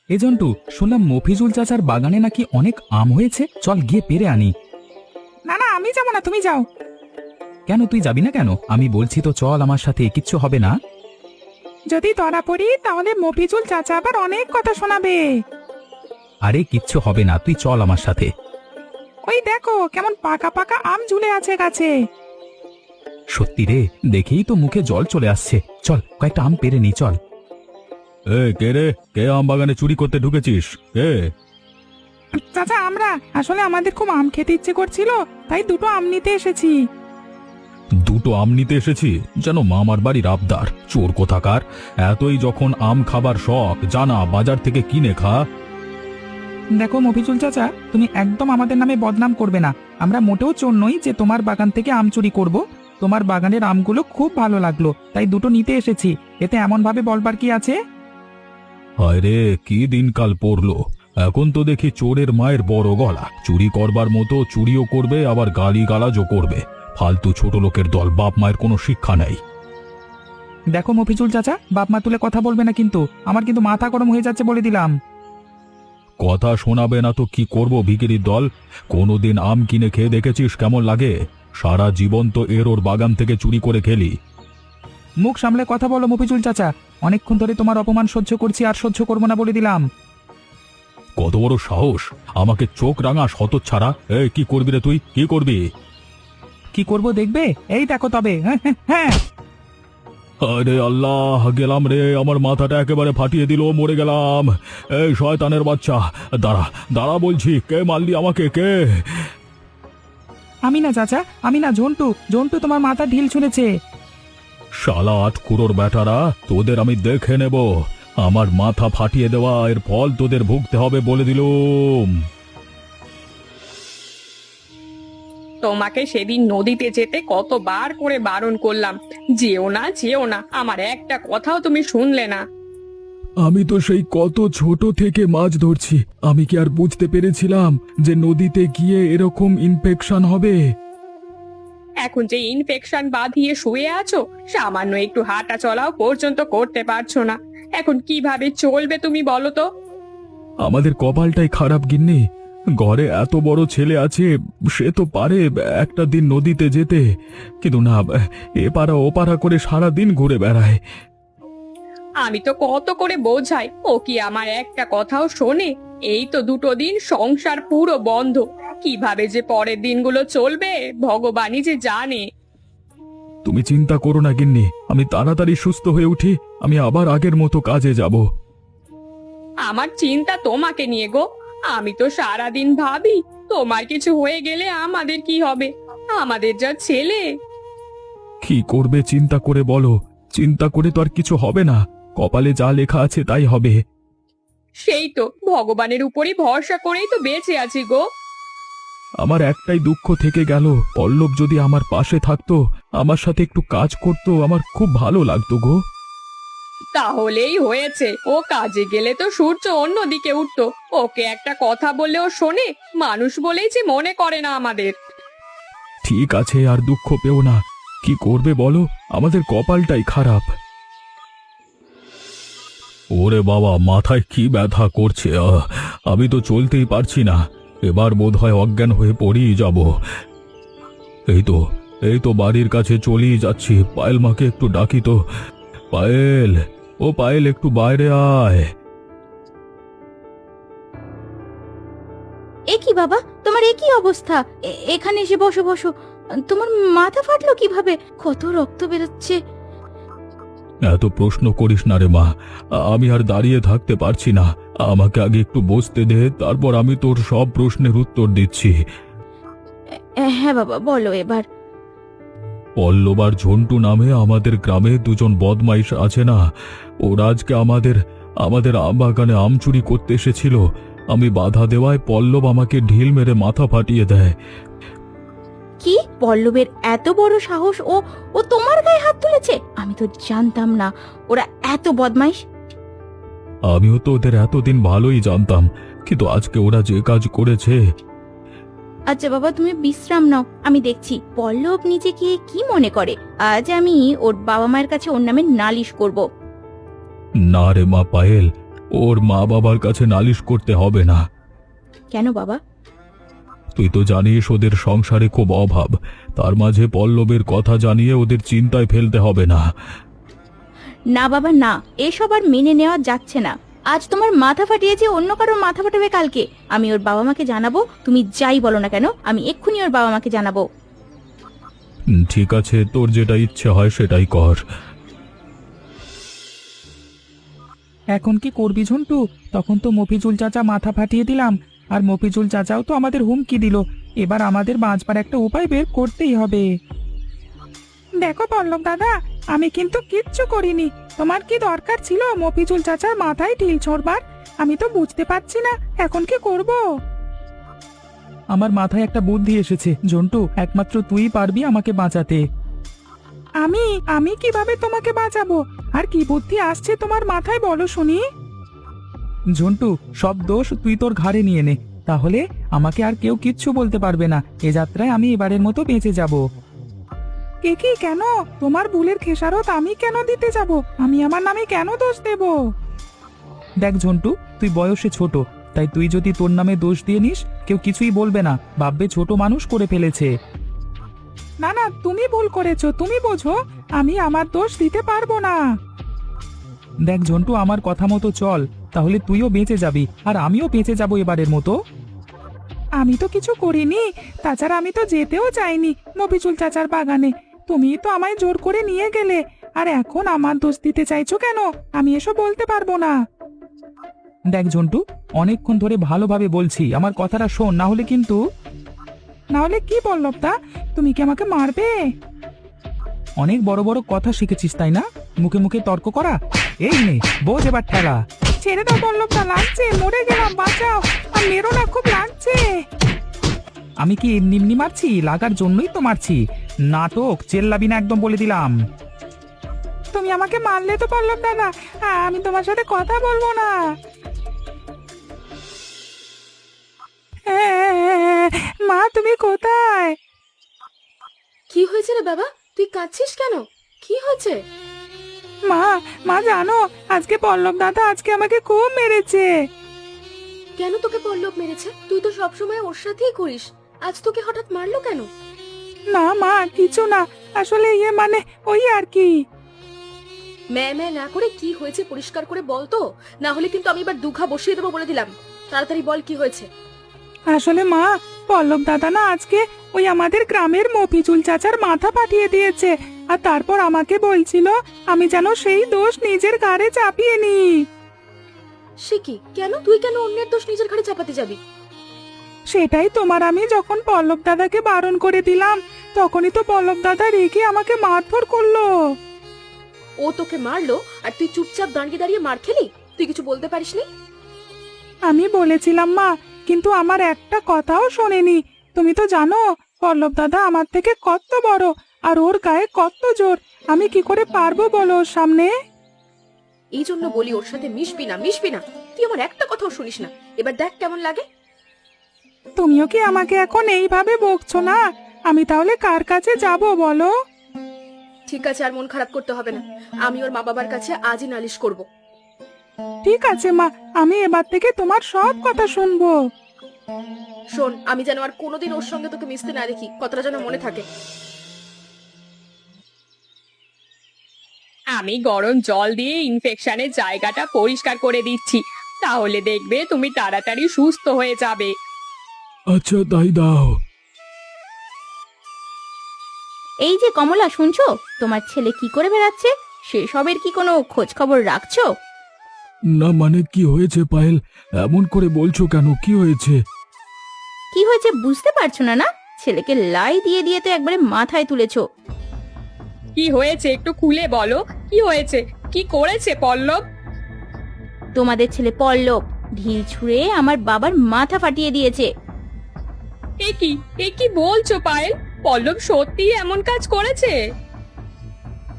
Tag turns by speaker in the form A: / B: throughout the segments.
A: এ জন্টু, শুনলাম মফিজুল চাচার বাগানে নাকি অনেক আম হয়েছে, চল গিয়ে পেরে আনি।
B: না না, আমি যাবো না, তুমি যাও।
A: কেন, তুই যাবি না কেন? আমি বলছি তো, চল আমার সাথে, কিচ্ছু হবে না।
B: যদি ধরা পড়ি তাহলে মফিজুল চাচা আবার অনেক কথা শোনাবে।
A: আরে কিচ্ছু হবে না, তুই চল আমার সাথে।
B: ওই দেখো কেমন পাকা পাকা আম ঝুলে আছে গাছে।
A: সত্যি রে, দেখেই তো মুখে জল চলে আসছে। চল কয়েকটা আম পেরে নি, চল। কে রে, কে আম বাগানে চুরি করতে ঢুকেছিস? কে?
B: চাচা, আমরা আসলে আমাদের খুব আম খেতে ইচ্ছে করছিল, তাই দুটো আম নিতে এসেছি।
A: দুটো আম নিতে এসেছি? যেন মামার বাড়ির আবদার, চোর কোথাকার। এতই যখন আম খাবার শখ, জানা বাজার থেকে কিনে খা।
B: দেখো মফিজুল চাচা, তুমি একদম আমাদের নামে বদনাম করবে না। আমরা মোটেও চোর নই যে তোমার বাগান থেকে আম চুরি করব। তোমার বাগানের আমগুলো খুব ভালো লাগলো, তাই দুটো নিতে এসেছি। এতে এমন ভাবে বলবার কি আছে?
A: হায় রে, কি দিনকাল পড়লো! এখন তো দেখি চোরের মায়ের বড় গলা, চুরি করবার মতো চুরিও করবে, আবার গালিগালাজও করবে। ফালতু ছোট লোকের দল, বাপ মায়ের কোনো শিক্ষা নেই।
B: দেখো মফিজুল চাচা, বাপ মা তুলে কথা বলবে না কিন্তু, আমার কিন্তু মাথা গরম হয়ে যাচ্ছে বলে দিলাম।
A: কথা শোনাবে না তো কি করব ভিখিরির দল? কোনোদিন আম কিনে খেয়ে দেখেছিস কেমন লাগে? সারা জীবন তো ওর বাগান থেকে চুরি করে খেলি।
B: মুখ সামলে কথা বলো মফিজুল চাচা, অনেকক্ষণ ধরে তোমার অপমান সহ্য করছি, আর সহ্য করবো না বলে দিলাম।
A: কত বড় সাহস! আমাকে চোখ রাঙা হতচ্ছাড়া! এই কি করবি রে তুই, কি করবি?
B: কি করব দেখবে, এই দেখো তবে। হ্যাঁ হ্যাঁ হ্যাঁ।
A: আরে আল্লাহ, গেলাম রে, আমার মাথাটা একেবারে ফাটিয়ে দিল, মরে গেলাম। এই শয়তানের বাচ্চা, দাঁড়া দাঁড়া বলছি, কে মারলি আমাকে, কে?
B: আমি না চাচা, আমি না, ঝন্টু, ঝন্টু তোমার মাথা ঢিল ছুঁড়েছে।
A: শালা আটকুড়োর বেটারা, তোদের আমি দেখে নেব। আমার মাথা ফাটিয়ে দেওয়া এর ফল তোদের ভুগতে হবে বলে দিলুম।
C: তোমাকে সেদিন নদীতে যেতে কতবার করে বারণ করলাম, যেও না যেও না, আমার একটা কথাও তুমি শুনলে না।
A: আমি তো সেই কত ছোট থেকে মাছ ধরছি, আমি কি আর বুঝতে পেরেছিলাম যে নদীতে গিয়ে এরকম ইনফেকশন হবে?
C: এখন যে ইনফেকশন বাঁধিয়ে শুয়ে আছো, সামান্য একটু হাঁটা চলাও পর্যন্ত করতে পারছো না, এখন কিভাবে চলবে তুমি বলো তো?
A: আমাদের কপালটাই খারাপ গিন্নি। ঘরে এত বড় ছেলে আছে, সে তো পারে একটা দিন নদীতে যেতে, কিন্তু না, এপারা ওপারা করে সারা দিন ঘুরে বেড়ায়।
C: আমি তো কত করে বোঝাই, ও কি আমার একটা কথাও শোনে? এই তো দুটো দিন সংসার পুরো বন্ধ, কিভাবে যে পরের দিনগুলো চলবে ভগবানই যে জানে।
A: তুমি চিন্তা করো না গিন্নি, আমি তাড়াতাড়ি সুস্থ হয়ে উঠি, আমি আবার আগের মতো কাজে যাব।
C: আমার চিন্তা তোমাকে নিয়ে গো, আমি তো সারাদিন ভাবি তোমার কিছু হয়ে গেলে আমাদের কি হবে, আমাদের যা ছেলে।
A: কি করবে চিন্তা করে বলো? চিন্তা করে তো আর কিছু হবে না, কপালে যা লেখা আছে তাই হবে।
C: সেই তো ভগবানের উপরই ভরসা করেই তো বেঁচে আছি গো।
A: আমার একটাই দুঃখ থেকে গেল, পল্লব যদি আমার পাশে থাকতো, আমার সাথে একটু কাজ করতো, আমার খুব ভালো লাগতো গো।
C: তাহলেই হয়েছে, ও কাজে গেলে তো সূর্য অন্যদিকে উঠতো, ওকে একটা কথা বললেও শোনে, মানুষ বলেই যে মনে করে না আমাদের।
A: ঠিক আছে, আর দুঃখ পেও না। কি করবে বলো, আমাদের কপালটাই খারাপ। ওরে বাবা, মাথায় কি ব্যথা করছে! আমি তো চলতেই পারছি না, এবার বোধহয় অজ্ঞান হয়ে পড়েই যাব। এই তো, এই তো বাড়ির কাছে চলেই যাচ্ছি। পায়েল মাকে একটু ডাকি তো। পায়েল, ও পায়েল, একটু বাইরে আয়।
D: এ কি বাবা, তোমার এ কি অবস্থা? এখানে এসে বসো বসো। তোমার মাথা ফাটলো কিভাবে? কত রক্ত বেরোচ্ছে।
A: এত প্রশ্ন করিস না রে মা, আমি আর দাঁড়িয়ে থাকতে পারছি না। আমাকে আগে একটু বসতে দে, তারপর আমি তোর সব প্রশ্নের উত্তর দিচ্ছি।
D: হ্যাঁ বাবা, বলো এবার।
A: পল্লব আর ঝন্টু নামে আমাদের গ্রামে দুজন বদমাইশ আছে না, ওরা আজকে আমাদের আমাদের আম বাগানে আম চুরি করতে এসেছিল। আমি বাধা দেওয়ায় পল্লব আমাকে ঢিল মেরে মাথা ফাটিয়ে দেয়।
D: কি, পল্লবের এত বড় সাহস! ও ও তোমার গায়ে হাত তুলেছে? আমি তো জানতাম না ওরা এত বদমাইশ।
A: আমিও তো ওদের এতদিন ভালোই জানতাম, কিন্তু আজকে ওরা যে কাজ করেছে।
D: আচ্ছা বাবা, তুমি বিশ্রাম নাও, আমি দেখছি পল্লব নিজেকে কি মনে করে। আজ আমি ওর বাবা মায়ের কাছে ওর নামে নালিশ করব।
A: না রে মা পায়েল, ওর মা বাবার কাছে নালিশ করতে হবে না।
D: কেন বাবা?
A: তুই তো জানিস ওদের সংসারে খুব অভাব, তার মাঝে পল্লবের কথা জানিয়ে ওদের চিন্তায় ফেলতে হবে না।
D: না বাবা না, এসব আর মেনে নেওয়া যাচ্ছে না। আজ তোমার মাথা ফাটিয়েছে, অন্য কারোর মাথা ফাটাবে কালকে। আমি ওর বাবা মাকে জানাবো, তুমি যাই বলো না কেন, আমি এক্ষুনি ওর বাবা মাকে জানাবো।
A: ঠিক আছে, তোর যেটা ইচ্ছে হয় সেটাই কর।
B: এখন কি করবি ঝন্টু? তখন তো মফিজুল চাচা মাথা ফাটিয়ে দিলাম, আর মফিজুল চাচাও তো আমাদের হুমকি দিল। এবার আমাদের বাঁচবার একটা উপায় বের করতেই হবে। দেখো পল্লব দাদা, আমি কিন্তু কিচ্ছু করিনি। তোমার কি দরকার ছিল মফিজুল চাচার মাথায় ঢিল ছোড়বার? আমি তো বুঝতে পারছি না এখন কি করব। আমার মাথায় একটা বুদ্ধি এসেছে ঝন্টু, একমাত্র তুই পারবি আমাকে বাঁচাতে। আমি আমি কিভাবে তোমাকে বাঁচাবো? আর কি বুদ্ধি আসছে তোমার মাথায় বলো শুনি। ঝন্টু, সব দোষ তুই তোর ঘাড়ে নিয়ে নে, তাহলে আমাকে আর কেউ কিচ্ছু বলতে পারবে না। এ যাত্রায় আমি এবারের মতো বেঁচে যাব। কে কি কেন? তোমার ভুলের খেসারত আমি কেন দিতে যাব? আমি আমার নামে কেন দোষ দেব? দেখ ঝন্টু, তুই বয়সে ছোট, তাই তুই যদি তোর নামে দোষ দিয়ে নিস কেউ কিছুই বলবে না, ভাববে ছোট মানুষ করে ফেলেছে। না না, তুমি ভুল করেছো, তুমি বোঝো। আমি আমার দোষ দিতে পারবো না। দেখ ঝন্টু, আমার কথা মতো চল, তাহলে তুইও বেঁচে যাবি আর আমিও বেঁচে যাব এবারের মতো। আমি তো কিছু করিনি, তাছাড়া আমি তো যেতেও চাইনি মফিজুল চাচার বাগানে। তুমি তো আমায় জোর করে নিয়ে গেলে, আর এখন আমার দোষ দিতে চাইছো কেন? আমি এসব বলতে পারবো না। দেখ ঝন্টু, অনেকক্ষণ ধরে ভালোভাবে বলছি, আমার কথাটা শোন, না হলে কিন্তু। না হলে কি পল্লবদা, তুমি কি আমাকে মারবে? অনেক বড় বড় কথা শিখেছিস তাই না, মুখে মুখে তর্ক করা। এই নে বোঝ এবার ঠেলা। ছেড়ে দাও পল্লবদা, লাগছে, মরে গেলাম, বাঁচাও, আর মেরো না, খুব লাগছে। আমি কি এমনি এমনি মারছি? লাগার জন্যই তো মারছি। নাটক চেল্লাবি না একদম, বলে দিলাম। তুমি আমাকে মারলে তো পল্লব দাদা, আমি তোমার সাথে কথা বলবো না। মা তুমি কোথায়?
E: কি হয়েছে রে বাবা, তুই কাঁদছিস কেন? কি হয়েছে?
B: মা মা জানো, আজকে পল্লব দাদা আজকে আমাকে খুব মেরেছে।
E: কেন তোকে পল্লব মেরেছে? তুই তো সবসময় ওর সাথেই করিস, আজ তোকে হঠাৎ মারলো কেন?
B: না মা, কিছু না, আসলে মানে ওই আর কি।
E: ম্যাঁ না করে কি হয়েছে পরিষ্কার করে বল তো, না হলে কিন্তু আমি এবার দুঘা বসিয়ে দেবো বলে দিলাম। তাড়াতাড়ি বল কি হয়েছে।
B: আসলে মা, পল্লব দাদা না আজকে ওই আমাদের গ্রামের মফিজুল চাচার মাথা পাঠিয়ে দিয়েছে, আর তারপর আমাকে বলছিল আমি যেন সেই দোষ নিজের ঘাড়ে চাপিয়ে নি।
E: সে কি? কেন? তুই কেন অন্যের দোষ নিজের ঘাড়ে চাপাতে যাবি?
B: সেটাই তোমার আমি যখন পল্লব দাদাকে বারণ করে দিলাম, তখনই তো পল্লব দাদা রেগে আমাকে মারধর করলো।
E: ও তোকে মারলো আর তুই চুপচাপ দাঁড়িয়ে দাঁড়িয়ে মার খেলি? তুই কিছু বলতে পারিসনি?
B: আমি বলেছিলাম মা, কিন্তু আমার একটা কথাও শোনেনি। তুমি তো জানো পল্লব দাদা আমার থেকে কত বড়, আর ওর গায়ে কত জোর। আমি কি করে পারবো বলো ওর সামনে?
E: এই জন্য বলি ওর সাথে মিশবি না, মিশবি না। তুই আমার একটা কথাও শুনিস না। এবার দেখ কেমন লাগে।
B: তুমিও কি আমাকে এখন এইভাবে বকছো না? আমি তাহলে কার কাছে যাব বলো?
E: ঠিক আছে, আর মন খারাপ করতে হবে না। আমি ওর মা বাবার কাছে আজই নালিশ করব।
B: ঠিক আছে মা, আমি এবার থেকে তোমার সব কথা শুনবো।
E: শোন, আমি যেন আর কোনোদিন ওর সঙ্গে তোকে মিশতে না দেখি, কথাটা যেন মনে থাকে।
C: আমি গরম জল দিয়ে ইনফেকশনের জায়গাটা পরিষ্কার করে দিচ্ছি, তাহলে দেখবে তুমি তাড়াতাড়ি সুস্থ হয়ে যাবে।
A: আচ্ছা তাই দাও।
D: এই যে কমলা, শুনছো তোমার ছেলে কি করে বেড়াচ্ছে? সেসবের কি কোনো খোঁজ খবর রাখছো?
A: না মানে কি হয়েছে পায়েল, এমন করে বলছো কেন? কি হয়েছে?
D: কি হয়েছে বুঝতে পারছো না? না, ছেলেকে লাই দিয়ে দিয়ে তো একবারে মাথায় তুলেছো।
C: কি হয়েছে একটু খুলে বলো, কি হয়েছে? কি করেছে পল্লব?
D: তোমাদের ছেলে পল্লব ঢিল ছুঁড়ে আমার বাবার মাথা ফাটিয়ে দিয়েছে।
C: এ কি বলছো পায়েল? পল্লব সত্যি এমন কাজ করেছে?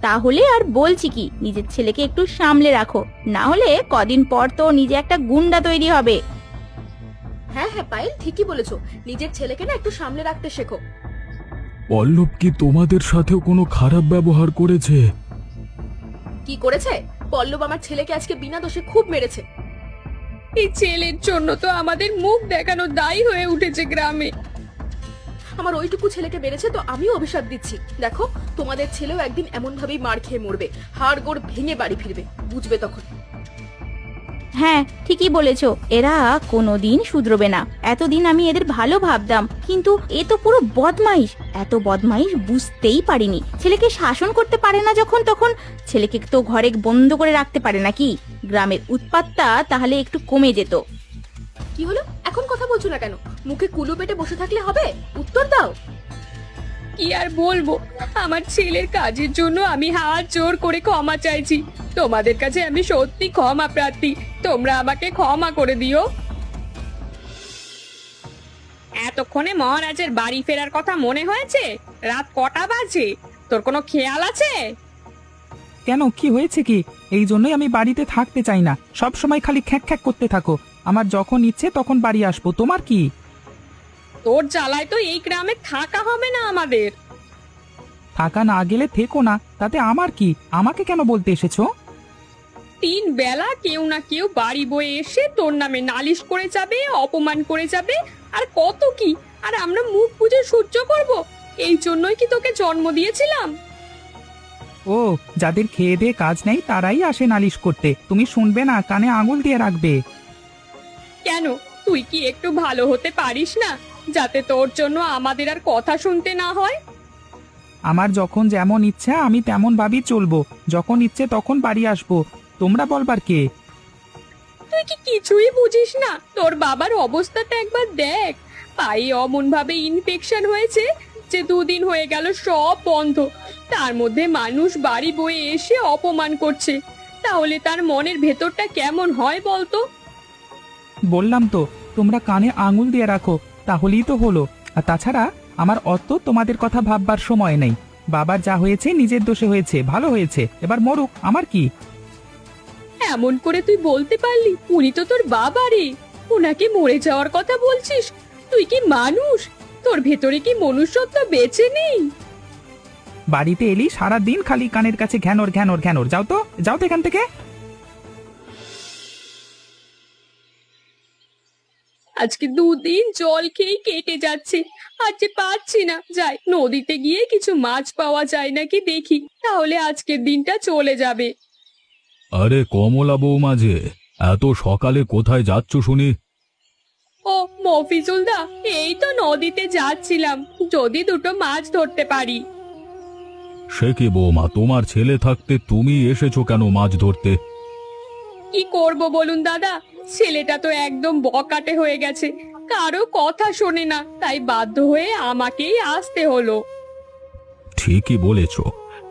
D: তাহলে আর বলছি কি, নিজের ছেলেকে একটু সামলে রাখো, না হলে কদিন পর তো নিজে একটা গুন্ডা তৈরি হবে।
E: হ্যাঁ হ্যাঁ পায়েল, ঠিকই বলেছো। নিজের ছেলেকে না একটু সামলে রাখতে শেখো।
A: পল্লব কি তোমাদের সাথেও কোনো খারাপ ব্যবহার করেছে?
E: কি করেছে? পল্লব আমার ছেলেকে আজকে বিনা দোষে খুব মেরেছে।
C: এই ছেলের জন্য তো আমাদের মুখ দেখানো দায়ী হয়ে উঠেছে গ্রামে।
E: আমার ওইটুকু ছেলেকে মেরেছে তো আমিও অভিশাপ দিচ্ছি। দেখো, তোমাদের ছেলেও একদিন এমন ভাবেই মার খেয়ে মরবে, হাড় গোড় ভেঙে বাড়ি ফিরবে, বুঝবে তখন।
D: হ্যাঁ, ঠিকই বলেছো, এরা কোনোদিন শুধরবে না। এতদিন আমি এদের ভালো ভাবতাম, কিন্তু এ তো পুরো বদমাইশ। এত বদমাইশ বুঝতেই পারিনি। ছেলেকে শাসন করতে পারে না যখন, তখন ছেলেকে তো ঘরে বন্ধ করে রাখতে পারে নাকি? গ্রামের উৎপাতটা তাহলে একটু কমে যেত।
E: কি হলো, এখন কথা বলছো না কেন? মুখে কুলু পেটে বসে থাকলে হবে? উত্তর দাও।
C: কি আর বলবো, আমার ছেলের কাজের জন্য আমি হাত জোর করে ক্ষমা চাইছি। তোমাদের কাছে আমি সত্যি ক্ষমা প্রার্থী, তোমরা আমাকে ক্ষমা করে দিও। এতক্ষণে মহারাজের বাড়ি ফেরার কথা মনে হয়েছে? রাত কটা বাজে? তোর কোনো খেয়াল আছে?
B: কেন, কি হয়েছে কি? এই জন্যই আমি বাড়িতে থাকতে চাই না। সব সময় খালি খ্যাক খ্যাক করতে থাকো। আমার যখন ইচ্ছে তখন বাড়ি আসবো, তোমার কি?
C: তোর জ্বালায় তো এই গ্রামে থাকা হবে না আমাদের।
B: থাকা না গেলে থেকো না, তাতে আমার কি? আমাকে কেন বলতে এসেছো?
C: 3 বেলা কেউ না কেউ বাড়ি বয়ে এসে তোর নামে নালিশ করে যাবে, অপমান করে যাবে, আর কত কি। আর আমরা মুখ বুজে সহ্য করব? এই জন্যই কি তোকে জন্ম দিয়েছিলাম?
B: ও, যাদের খেয়ে দিয়ে কাজ নেই তারাই আসে নালিশ করতে। তুমি শুনবে না, কানে আঙুল দিয়ে রাখবে।
C: কেন, তুই কি একটু ভালো হতে পারিস না, যাতে তোর জন্য আমাদের আর কথা শুনতে না হয়?
B: আমার যখন যেমন ইচ্ছা আমি তেমন ভাবেই চলবো। যখন ইচ্ছে তখন বাড়ি আসবো, তোমরা বলবার কে?
C: তুই কি কিছুই বুঝিস না? তোর বাবার অবস্থাটা একবার দেখ। পায়ে অমন ভাবে ইনফেকশন হয়েছে যে 2 দিন হয়ে গেল সব বন্ধ। তার মধ্যে মানুষ বাড়ি বয়ে এসে অপমান করছে। তাহলে তার মনের ভেতরটা কেমন হয় বলতো?
B: বললাম তো, তোমরা কানে আঙুল দিয়ে রাখো, তাহলেই তো হলো। আর তাছাড়া আমার অত তোমাদের কথা ভাববার সময় নেই। বাবার যা হয়েছে নিজের দোষে হয়েছে, ভালো হয়েছে, এবার মরুক, আমার কি?
C: এমন করে তুই বলতে পারলি? উনি তো তোর বাবা রে, ওনাকে মরে যাওয়ার কথা বলছিস? তুই কি মানুষ? তোর ভেতরে কি মনুষ্যত্ব বেঁচে নেই?
B: বাড়িতে এলি সারা দিন খালি কানের কাছে ঘ্যানোর ঘ্যানোর ঘ্যানোর। যাও তো, যাও তো এখান থেকে।
C: আজকে 2 দিন জল খেয়ে কেটে যাচ্ছে, আজ যে পাচ্ছি না। যাই নদীতে গিয়ে কিছু মাছ পাওয়া যায় নাকি দেখি, তাহলে আজকের দিনটা চলে যাবে।
A: আরে কমলা বৌমা যে, এত সকালে কোথায় যাচ্ছ শুনি?
C: ও মফিজুল দা, এই তো নদীতে যাচ্ছিলাম, যদি 2টো মাছ ধরতে পারি।
A: সে কি বৌমা, তোমার ছেলে থাকতে তুমি এসেছো কেন মাছ ধরতে?
C: কি করব বলুন দাদা, ছেলেটা তো একদম বকাটে হয়ে গেছে, কারো কথা শোনে না, তাই বাধ্য হয়ে আমাকেই আসতে হলো।
A: ঠিকই বলেছ,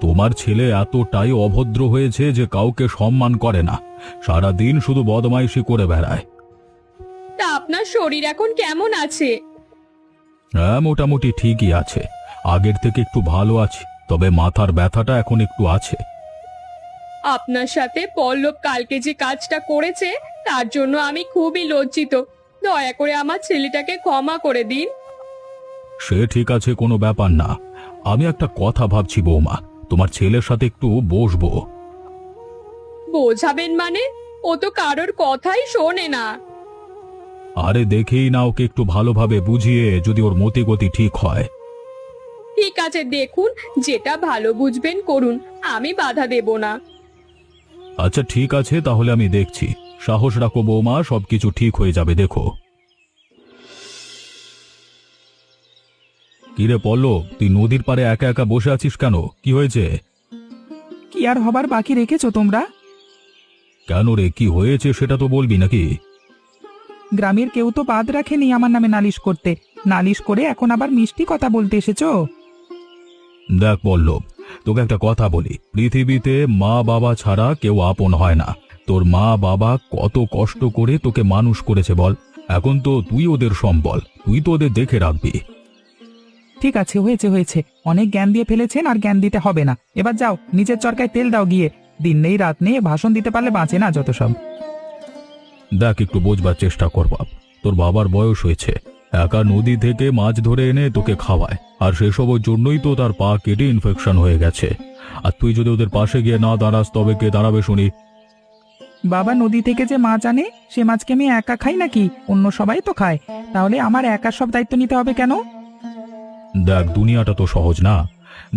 A: তোমার ছেলে এতটাই অভদ্র হয়েছে যে কাউকে সম্মান করে না, সারা দিন শুধু বদমাইশি করে বেড়ায়।
C: তা আপনার শরীর এখন কেমন আছে?
A: হ্যাঁ, মোটামুটি ঠিকই আছে। আগের থেকে একটু ভালো আছে, তবে মাথার ব্যথাটা এখন একটু আছে।
C: আপনার সাথে পল্লব কালকে যে কাজটা করেছে তার জন্য আমি খুবই লজ্জিত। দয়া করে আমার ছেলেটাকে ক্ষমা করে দিন।
A: সে ঠিক আছে, কোনো ব্যাপার না। আমি একটা কথা ভাবছি বৌমা, তোমার ছেলের সাথে একটু বসবো।
C: বোঝাবেন মানে? ও তো কারোর কথাই শোনে না।
A: আরে দেখেই না, ওকে একটু ভালোভাবে বুঝিয়ে যদি ওর মতিগতি ঠিক হয়।
C: ঠিক আছে, দেখুন যেটা ভালো বুঝবেন করুন, আমি বাধা দেব না।
A: আচ্ছা ঠিক আছে, তাহলে আমি দেখছি। সাহস রাখো বৌমা, সবকিছু ঠিক হয়ে যাবে, দেখো। কিরে পল্লব, তুই নদীর পাড়ে একা একা বসে আছিস কেন? কি হয়েছে?
B: কি আর হবার বাকি রেখেছো তোমরা?
A: কেন রে, কি হয়েছে সেটা তো বলবি নাকি?
B: গ্রামের কেউ তো বাদ রাখেনি আমার নামে নালিশ করতে। নালিশ করে এখন আবার মিষ্টি কথা বলতে এসেছো?
A: দেখ পল্লব, তোকে একটা কথা বলি, পৃথিবীতে মা বাবা ছাড়া কেউ আপন হয় না। তোর মা বাবা কত কষ্ট করে তোকে মানুষ করেছে বল, এখন তো তুই ওদের সম্বল, তুই তো ওদের দেখে রাখবি।
B: ঠিক আছে, হয়েছে হয়েছে, অনেক জ্ঞান দিয়ে ফেলেছেন, আর জ্ঞান দিতে হবে না। এবার যাও, নিজের চরকায় তেল দাও গিয়ে। দিন নেই রাত নেই ভাষণ দিতে পারলে বাঁচে না যত সব।
A: দেখ, একটু বোঝবার চেষ্টা কর বাপ, তোর বাবার বয়স হয়েছে, একা নদী থেকে মাছ ধরে এনে তোকে খাওয়ায়, আর সেসবের জন্যই তো তার পা কেটে ইনফেকশন হয়ে গেছে। আর তুই যদি ওদের পাশে গিয়ে না দাঁড়াস তবে কে দাঁড়াবে শুনি?
B: বাবা নদী থেকে যে মাছ আনে সে মাছকে আমি একা খাই নাকি? অন্য সবাই তো খায়। তাহলে আমার একা সব দায়িত্ব নিতে হবে কেন?
A: দেখ, দুনিয়াটা তো সহজ না।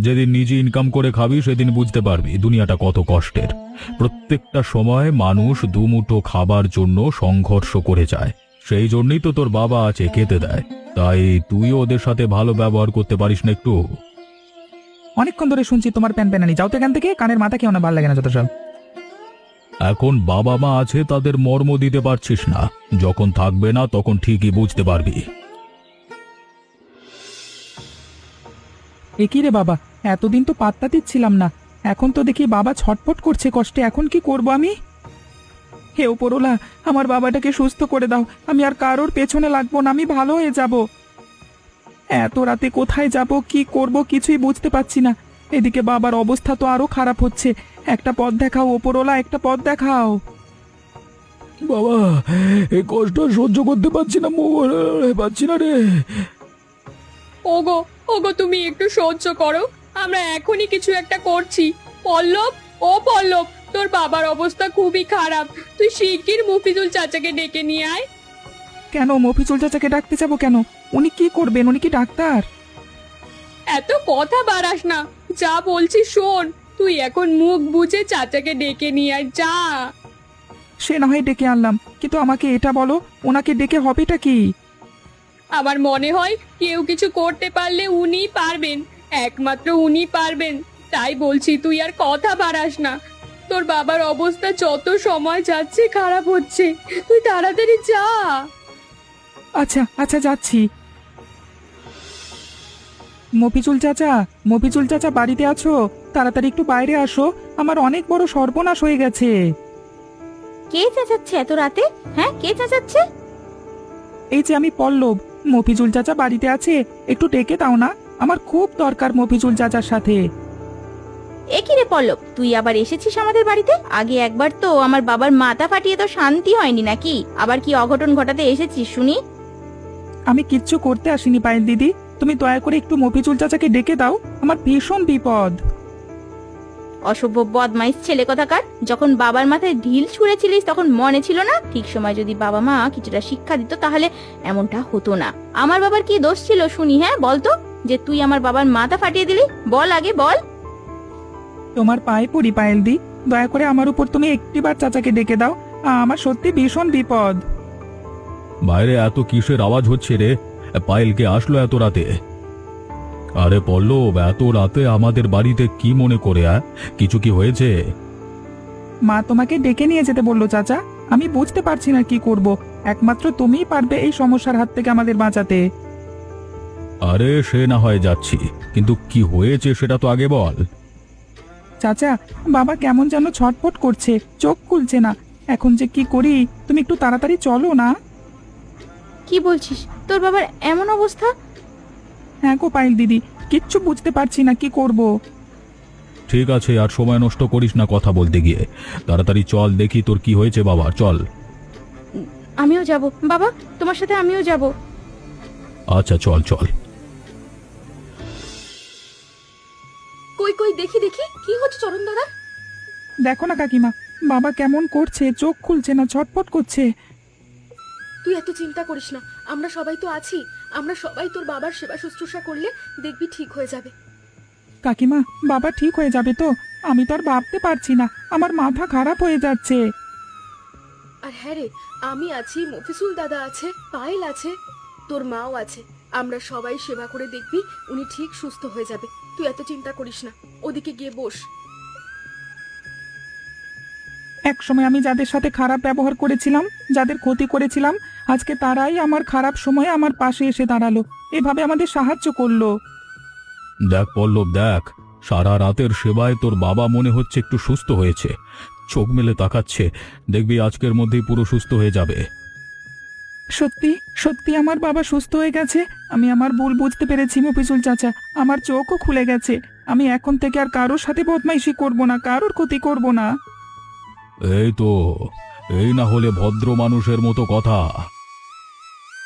A: যেদিন নিজে ইনকাম করে খাবি সেদিন বুঝতে পারবি দুনিয়াটা কত কষ্টের। প্রত্যেকটা সময় মানুষ দুমুঠো খাবার জন্য সংঘর্ষ করে যায়। সেই জন্যই তো তোর বাবা আছে, খেতে দেয়। তাই তুইও ওদের সাথে ভালো ব্যবহার করতে পারিস না একটু?
B: অনেকক্ষণ ধরে শুনছি তোমার প্যান প্যানানি, যাও তো এখান থেকে, কানের মাথা কেউ না, ভালো লাগে না যত সব।
A: এখন বাবা মা আছে, তাদের মর্ম দিতে পারছিস না। যখন থাকবে না তখন ঠিকই বুঝতে পারবি।
B: এ কি রে বাবা, এতদিন তো পাত্তা দিচ্ছিলাম না, এখন তো দেখি বাবা ছটফট করছে কষ্টে। এখন কি করব আমি? হে ওপরওয়ালা, আমার বাবাটাকে সুস্থ করে দাও। আমি আর কারোর পেছনে লাগবো না, আমি ভালো হয়ে যাব। এত রাতে কোথায় যাব, কি করব কিছুই বুঝতে পারছি না। এদিকে বাবার অবস্থা তো আরো খারাপ হচ্ছে। একটা পথ দেখাও ওপরওয়ালা, একটা পথ দেখাও।
A: বাবা, এই কষ্ট সহ্য করতে পারছি না, পাচ্ছি না রে।
C: ওগো ওগো, তুমি একটু সহ্য করো, আমরা এখনই কিছু একটা করছি। পল্লব, ও পল্লব, তোর বাবার অবস্থা খুবই খারাপ, তুই শিগগির মফিজুল চাচাকে ডেকে নিয়ে আয়।
B: কেন মফিজুল চাচাকে ডাকতে যাবো কেন? উনি কি করবেন? উনি কি ডাক্তার?
C: এত কথা বাড়াস না, যা বলছি শোন। তুই এখন মুখ বুজে চাচাকে ডেকে নিয়ে আয়, যা।
B: সে না হয় ডেকে আনলাম, কিন্তু আমাকে এটা বলো, ওনাকে ডেকে হবেটা কি?
C: আমার মনে হয় কেউ কিছু করতে পারলে উনিই পারবেন, একমাত্র উনি পারবেন। তাই বলছি তুই আর কথা বাড়াস না। তোর বাবার অবস্থা যত সময় যাচ্ছে খারাপ হচ্ছে, তুই তাড়াতাড়ি যা।
B: আচ্ছা আচ্ছা, যাচ্ছি। মফিজুল চাচা, মফিজুল চাচা বাড়িতে আছো? তাড়াতাড়ি একটু বাইরে আসো, আমার অনেক বড় সর্বনাশ হয়ে গেছে।
D: কে চেঁচাচ্ছে এত রাতে? হ্যাঁ, কে চেঁচাচ্ছে?
B: এই যে আমি পল্লব, মফিজুল চাচা বাড়িতে আছে, একটু ডেকে দাও না, আমার খুব দরকার মফিজুল চাচার সাথে।
D: এ কি রে পল্লব, তুই আবার এসেছিস আমাদের বাড়িতে? আগে একবার তো আমার বাবার মাথা ফাটিয়ে তো শান্তি হয়নি নাকি? আবার কি অঘটন ঘটাতে এসেছিস শুনি?
B: আমি কিচ্ছু করতে আসিনি পায়েল দিদি, তুমি দয়া করে একটু মফিজুল চাচাকে ডেকে দাও, আমার ভীষণ বিপদ।
D: অসভ্য বদমাইশ ছেলে কোথাকার! যখন বাবার মাথায় ঢিল ছুঁড়েছিলিস তখন মনে ছিল না? ঠিক সময় যদি বাবা মা কিছুটা শিক্ষা দিত তাহলে এমনটা হতো না। আমার বাবার কি দোষ ছিল শুনি? হ্যাঁ বলতো, যে তুই আমার বাবার মাথা ফাটিয়ে দিলি? বল, আগে বল।
B: তোমার পায়ে পড়ি পায়েল দি, দয়া করে আমার উপর তুমি একটিবার চাচাকে ডেকে দাও, আমার সত্যি ভীষণ বিপদ।
A: বাইরে এত কিসের আওয়াজ হচ্ছে রে? পায়েলকে আসলো এত রাতে? আরে পল্লব, এত রাতে আমাদের বাড়িতে কি মনে করে? কিছু কি হয়েছে?
B: মা তোমাকে ডেকে নিয়ে যেতে বললো চাচা, আমি বুঝতে পারছি না কি করব। একমাত্র তুমিই পারবে এই সমস্যার হাত থেকে আমাদের বাঁচাতে।
A: আরে সে না হয় যাচ্ছি, কিন্তু কি হয়েছে সেটা তো আগে বল।
B: চাচা, বাবা কেমন যেন ছটফট করছে, চোখ খুলছে না। এখন যে কি করি, তুমি একটু তাড়াতাড়ি চলো না।
D: কি বলছিস? তোর বাবার এমন অবস্থা?
B: হ্যাঁ গো পায়েল দিদি, কিচ্ছু বুঝতে পারছি না কি করব।
A: ঠিক আছে, আর সময় নষ্ট করিস না কথা বলতে গিয়ে। তাড়াতাড়ি চল, দেখি তোর কি হয়েছে বাবা, চল।
D: আমিও যাব বাবা, তোমার সাথে আমিও যাব।
A: আচ্ছা চল চল।
E: কই কই, দেখি দেখি কি হচ্ছে চরণ দাদা।
B: দেখো না কাকিমা, বাবা কেমন করছে, চোখ খুলছে না, ছটফট করছে।
E: তুই এত চিন্তা করিস না, আমরা সবাই তো আছি। আমরা সবাই তোর বাবার সেবা শুশ্রূষা করলে দেখবি ঠিক হয়ে যাবে।
B: কাকিমা, বাবা ঠিক হয়ে যাবে তো? আমি তো আর ভাবতে পারছি না, আমার মাথা খারাপ হয়ে যাচ্ছে।
E: আর হ্যাঁ রে, আমি আছি, মফিসুল দাদা আছে, পায়েল আছে, তোর মাও আছে। আমরা সবাই সেবা করে দেখবি উনি ঠিক সুস্থ হয়ে যাবে। তুই এত চিন্তা করিস না, ওদিকে গিয়ে বস।
B: এক সময় আমি যাদের সাথে খারাপ ব্যবহার করেছিলাম, যাদের ক্ষতি করেছিলাম, আজকে তারাই আমার খারাপ সময়ে আমার পাশে এসে দাঁড়ালো, এভাবে আমাদের সাহায্য করলো।
A: দেখ পল্লব, দেখ, সারা রাতের সেবায় তোর বাবা মনে হচ্ছে একটু সুস্থ হয়েছে। চোখ মেলে তাকাচ্ছে, দেখবি আজকের মধ্যেই পুরো সুস্থ হয়ে যাবে।
B: সত্যি সত্যি আমার বাবা সুস্থ হয়ে গেছে। আমি আমার ভুল বুঝতে পেরেছি মফিজুল চাচা, আমার চোখও খুলে গেছে। আমি এখন থেকে আর কারোর সাথে বদমাইশি করব না, কারোর ক্ষতি করব না।
A: এই তো, এই না হলে ভদ্র মানুষের মতো কথা।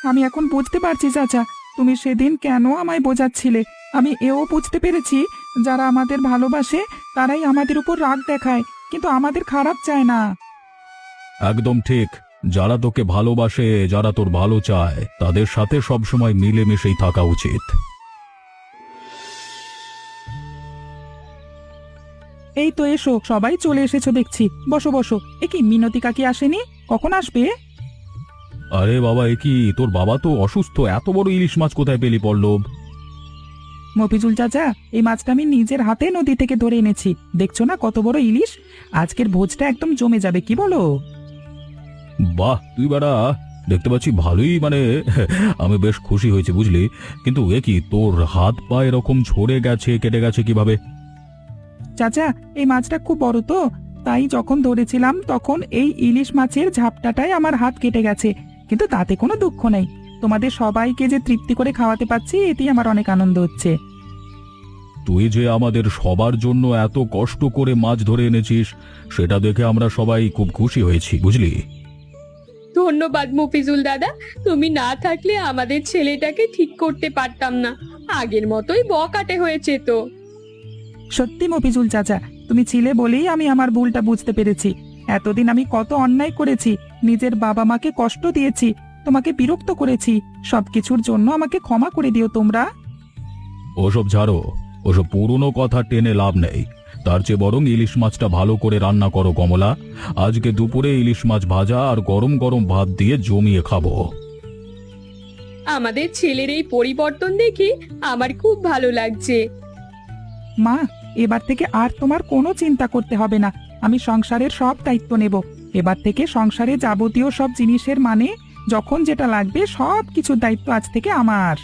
B: আমি এখন বুঝতে পারছি চাচা, তুমি সেদিন কেন আমায় বোঝাচ্ছিলে। আমি এও বুঝতে পেরেছি, যারা আমাদের ভালোবাসে তারাই আমাদের উপর রাগ দেখায়, কিন্তু আমাদের খারাপ চায় না।
A: একদম ঠিক। যারা তোকে ভালোবাসে, যারা তোর ভালো চায়, তাদের সাথে সবসময় মিলেমিশেই থাকা উচিত।
B: এই তো এসো, সবাই চলে এসেছো দেখছি। বসো বসো। এ কি মিনতি কাকি আসেনি? কখন আসবে?
A: আরে বাবা, এ কি, তোর বাবা তো অসুস্থ, এত বড় ইলিশ মাছ কোথায় পেলি পল্লব?
B: মফিজুল চাচা, এই মাছটা আমি নিজের হাতে নদী থেকে ধরে এনেছি। দেখছো না কত বড় ইলিশ? আজকের ভোজটা একদম জমে যাবে, কি বলো?
A: বাহ, তুই বেড়া, দেখতে পাচ্ছি ভালোই, মানে আমি বেশ খুশি হয়েছি বুঝলি। কিন্তু এ কি, তোর হাত পা এরকম ঝরে গেছে, কেটে গেছে কিভাবে?
B: চাচা, এই মাছটা খুব বড় তো, তাই যখন ধরেছিলাম তখন এই ইলিশ মাছের ঝাপটাটাই আমার হাত কেটে গেছে। কিন্তু তাতে কোনো দুঃখ নেই। তোমাদের সবাইকে যে তৃপ্তি করে খাওয়াতে পারছি, এতেই আমার অনেক আনন্দ হচ্ছে।
A: তুই যে আমাদের সবার জন্য এত কষ্ট করে মাছ ধরে এনেছিস, সেটা দেখে আমরা সবাই খুব খুশি হয়েছি বুঝলি।
C: ধন্যবাদ মফিজুল দাদা, তুমি না থাকলে আমাদের ছেলেটাকে ঠিক করতে পারতাম না। আগের মতোই বকাটে হয়েছে তো।
B: সত্যি মফিজুল চাচা, তুমি ছিলে বলেই আমি আমার ভুলটা বুঝতে পেরেছি। এতদিন আমি কত অন্যায় করেছি, নিজের বাবা মাকে কষ্ট দিয়েছি, তোমাকে বিরক্ত করেছি। সবকিছুর জন্য আমাকে ক্ষমা করে দিও তোমরা।
A: ওসব ছাড়ো, ওসব পুরনো কথা টেনে লাভ নেই। তার চেয়ে বরং ইলিশ মাছটা ভালো করে রান্না করো কমলা। আজকে দুপুরে ইলিশ মাছ ভাজা আর গরম গরম ভাত দিয়ে জমিয়ে খাবো।
C: আমাদের ছেলের এই পরিবর্তন দেখি আমার খুব ভালো লাগছে।
B: মা, এবার থেকে আর তোমার কোনো চিন্তা করতে হবে না। আমি সংসারের সব দায়িত্ব নেব। এবার থেকে সংসারে যাবতীয় সব জিনিসের, মানে যখন যেটা লাগবে সব কিছুর দায়িত্ব আজ থেকে আমার।